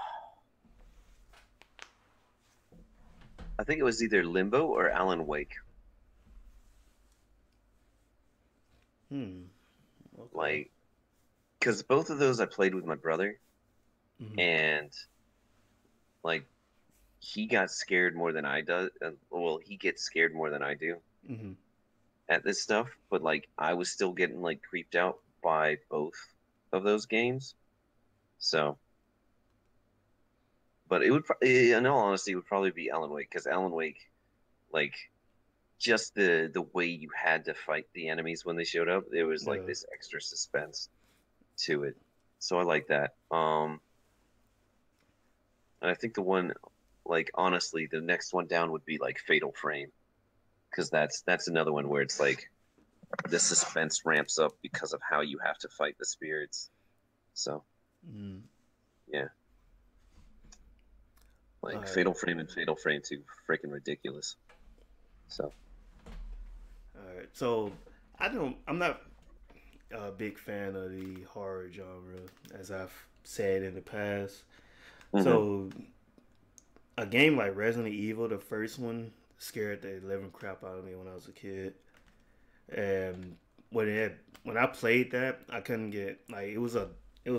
I think it was either Limbo or Alan Wake. Hmm. Okay. Like, because both of those I played with my brother, Hmm. and like he got scared more than I do. Well, he gets scared more than I do Hmm. at this stuff, but like I was still getting like creeped out by both of those games. So, but it would, in all honesty, it would probably be Alan Wake because Alan Wake, like just the way you had to fight the enemies when they showed up, there was like Yeah. this extra suspense to it. So I like that. And I think the one, like honestly, the next one down would be like Fatal Frame because that's another one where it's like the suspense ramps up because of how you have to fight the spirits. So Mm. yeah, All like right. Fatal Frame and Fatal Frame 2, freaking ridiculous. So All right. So I don't. I'm not a big fan of the horror genre, as I've said in the past. hmm So a game like Resident Evil, the first one, scared the living crap out of me when I was a kid. And when I played that, I couldn't get like it was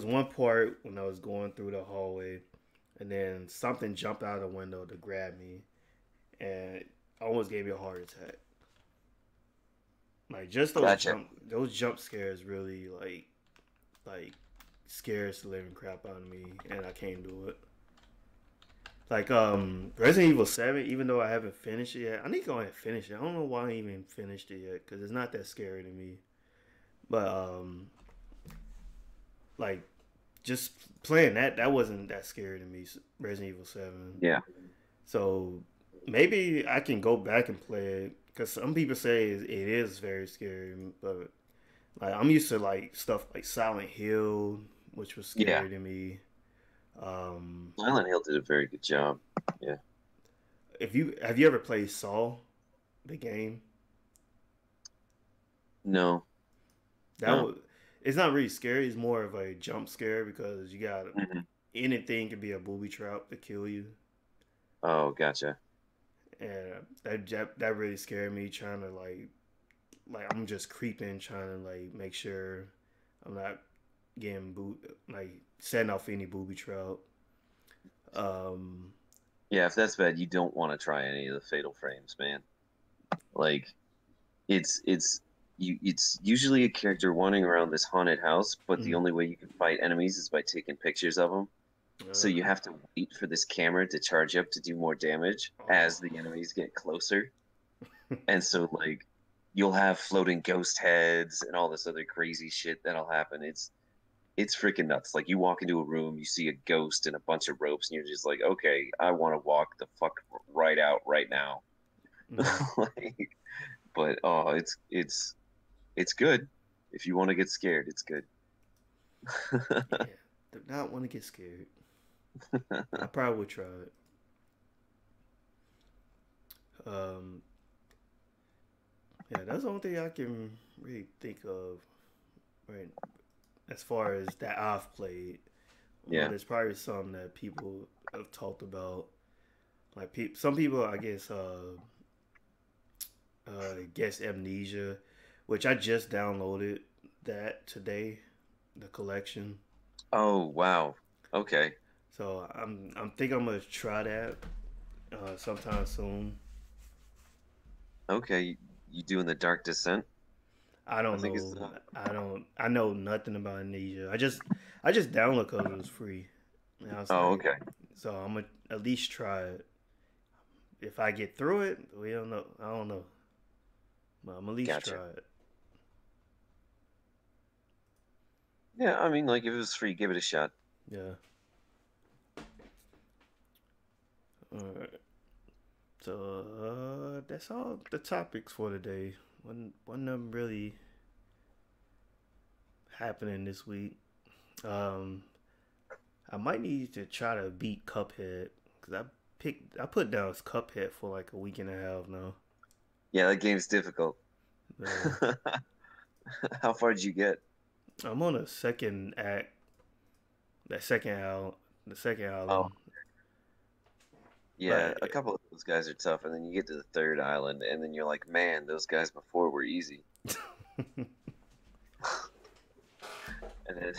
one part when I was going through the hallway, and then something jumped out of the window to grab me, and it almost gave me a heart attack. Like just gotcha. those jump scares really like scares the living crap out of me, and I can't do it. Like Resident Evil 7, even though I haven't finished it yet, I need to go ahead and finish it. I don't know why I even finished it yet because it's not that scary to me. But like just playing that wasn't that scary to me. Resident Evil 7. Yeah, So maybe I can go back and play it because some people say it is very scary, but like I'm used to like stuff like Silent Hill, which was yeah. scary to me. Um, Silent Hill did a very good job. Yeah. if you have you ever played Saw, the game? No, That no. was it's not really scary. It's more of a jump scare because you got hmm anything can be a booby trap to kill you, Oh, gotcha. and that really scared me. Trying to like I'm just creeping, trying to like make sure I'm not getting like setting off any booby trap. Um, Yeah, if that's bad, you don't want to try any of the Fatal Frames, man. Like it's it's usually a character wandering around this haunted house, but the mm, only way you can fight enemies is by taking pictures of them. So uh, you have to wait for this camera to charge up to do more damage oh, as the enemies get closer. And so like you'll have floating ghost heads and all this other crazy shit that'll happen. It's freaking nuts. Like you walk into a room, you see a ghost and a bunch of ropes, and you're just like, okay, I want to walk the fuck right out right now. mm, Like, but oh, it's good. If you want to get scared, it's good. yeah, do not want to get scared. I probably would try it. Um, yeah, that's the only thing I can really think of right as far as that I've played. Yeah. There's probably some that people have talked about. Like some people, I guess Amnesia, which I just downloaded that today, the collection. Oh, wow. Okay. So I'm think I'm gonna try that sometime soon. Okay. You doing the Dark Descent? I I don't think it's know. I don't. I know nothing about Amnesia. I just downloaded because it was free. And I was Oh, like, okay. so I'm gonna at least try it. If I get through it, we don't know. I don't know, but I'm gonna at least Gotcha. try it. Yeah, I mean, like if it was free, give it a shot. Yeah. All right. So that's all the topics for today. Wasn't nothing really happening this week. Um, I might need to try to beat Cuphead because I put down Cuphead for like a week and a half now. Yeah, that game's difficult. Uh, How far did you get? I'm on the second act, that second out, the second Oh, island. yeah, Like, a couple of those guys are tough, and then you get to the third island, and then you're like, man, those guys before were easy. And then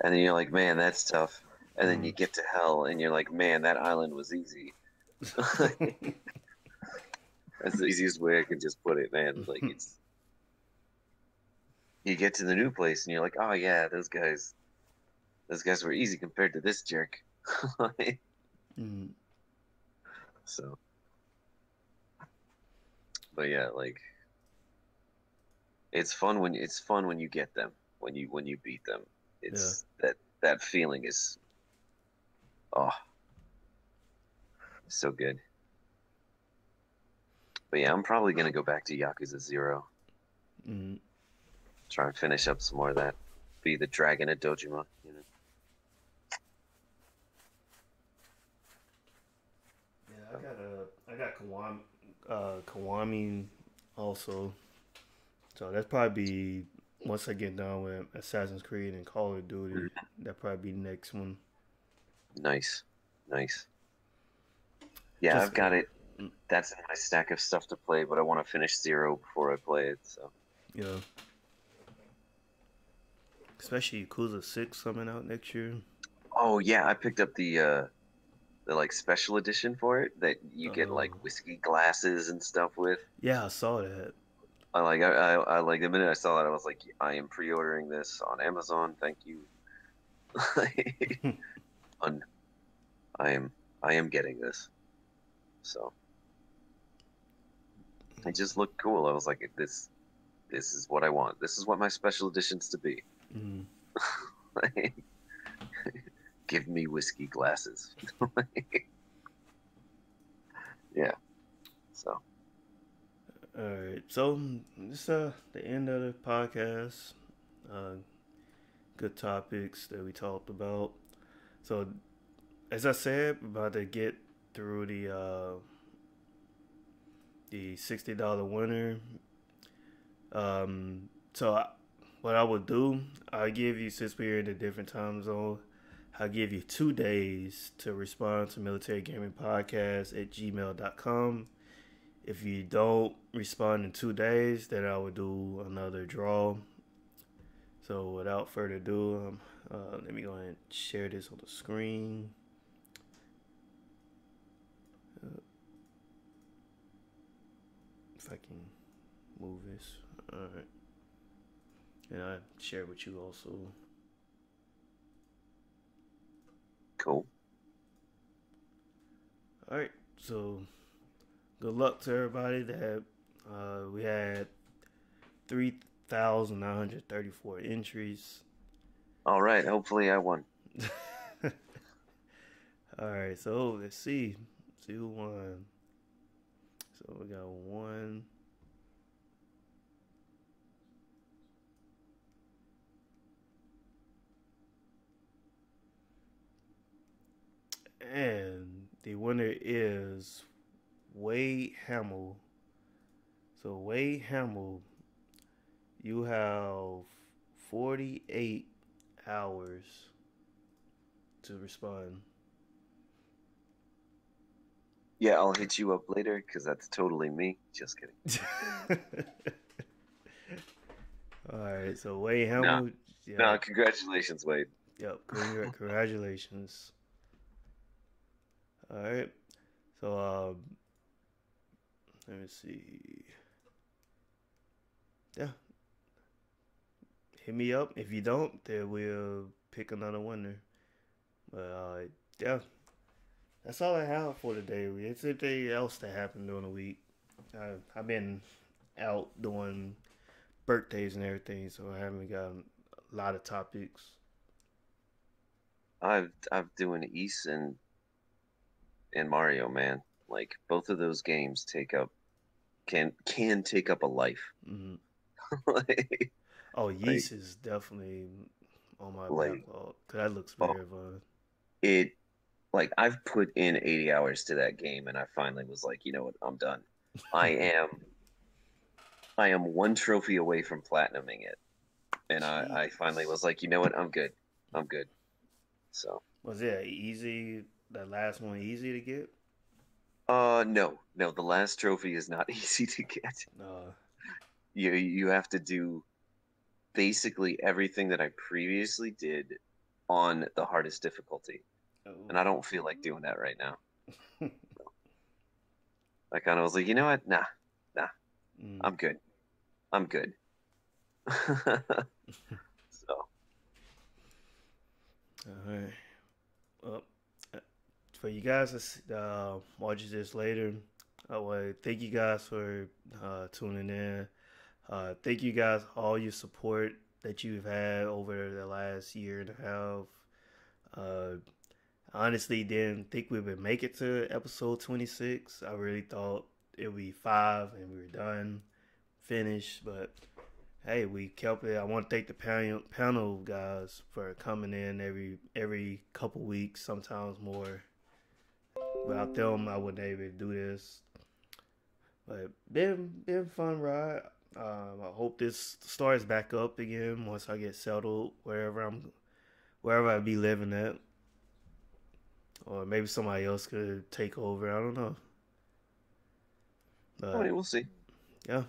and then you're like, man, that's tough. And then you mm. get to hell, and you're like, man, that island was easy. That's the easiest way I can just put it, man. Like it's you get to the new place, and you're like, oh yeah, those guys were easy compared to this jerk. Mm. So, but yeah, like it's fun when you get them, when you beat them. Yeah. It's that feeling is oh so good. But yeah, I'm probably gonna go back to Yakuza Zero, Mm. try and finish up some more of that. Be the dragon at Dojima, you know. Yeah, So, I got Kiwami also. So that's probably once I get done with Assassin's Creed and Call of Duty, mm, that probably be next one. nice, nice. Yeah, Just I've got it. mm, That's in my stack of stuff to play, but I want to finish Zero before I play it. So, yeah, especially Yakuza 6 coming out next year. oh yeah, I picked up the like special edition for it that you get like Oh, whiskey glasses and stuff with. yeah, I saw that. I like the minute I saw that I was like I am pre-ordering this on Amazon. Thank you. Un- I am I am getting this. So it just looked cool. I was like this is what I want. This is what my special editions to be. Mm. Give me whiskey glasses. Yeah. So All right, so this the end of the podcast. Uh, good topics that we talked about. So as I said, we're about to get through the $60 winner. So what I would do, I give you, since we're in a different time zone, I'll give you 2 days to respond to Military Gaming Podcast at gmail.com. If you don't respond in 2 days, then I will do another draw. So without further ado, let me go ahead and share this on the screen. If I can move this. Alright. And I share with you also. cool. Alright, so good luck to everybody that we had 3,934 entries. All right. Hopefully I won. Alright, so let's see. See who won. So we got one. And the winner is Wade Hamill. So Wade Hamill, you have 48 hours to respond. Yeah, I'll hit you up later because that's totally me. Just kidding. All right, so Wade No, Hamill, yeah, no. Congratulations, Wade. yep, congratulations. All right, so let me see. Yeah, hit me up. If you don't, then we'll pick another winner. But yeah, that's all I have for today. It's anything else that happened during the week. I've been out doing birthdays and everything, so I haven't got a lot of topics. I've doing East and Mario, man. Like both of those games take up can take up a life. Mm-hmm. like, Oh, like Yeast is definitely on my like backlog because that looks oh very fun. it like I've put in 80 hours to that game and I finally was like, you know what, I'm done. I am I am one trophy away from platinuming it, and I finally Jeez. was like, you know what, I'm good, I'm good. So, Was it easy? That last one easy to get? no, no, the last trophy is not easy to get. No. You have to do basically everything that I previously did on the hardest difficulty, and I Oh. don't feel like doing that right now. I kind of was like, you know what, nah, nah, Mm. I'm good, I'm good. So, All right. Well, uh, for you guys that watch this later, I want to thank you guys for tuning in. Thank you guys all your support that you've had over the last year and a half. Uh, honestly didn't think we would make it to episode 26. I really thought it would be five and we were done, finished. But hey, we kept it. I want to thank the panel guys for coming in every couple weeks, sometimes more. Without them, I wouldn't able to do this. But been fun ride. I hope this starts back up again once I get settled wherever I be living at, or maybe somebody else could take over. I don't know, I but mean, we'll see. yeah,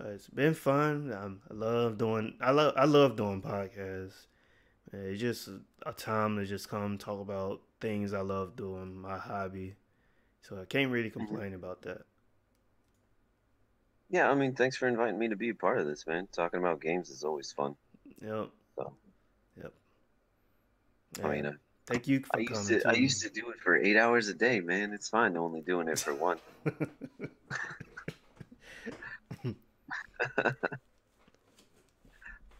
it's been fun. I love doing podcasts. It's just a time to just come talk about things I love doing, my hobby. So I can't really Mhm. complain about that. Yeah, I mean, thanks for inviting me to be a part of this, man. Talking about games is always fun. Yep, So, yep. I Yeah. mean, Thank you I for used coming to I too. used to do it for 8 hours a day, man. It's fine only doing it for one.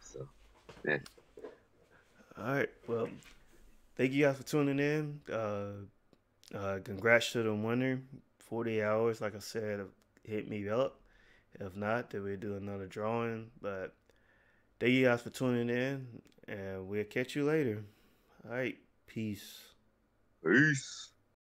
So, yeah. All right. Well, thank you guys for tuning in. Congrats to the winner. 40 hours, like I said, hit me up. If not, then we'll do another drawing. But thank you guys for tuning in, and we'll catch you later. All right. Peace. Peace.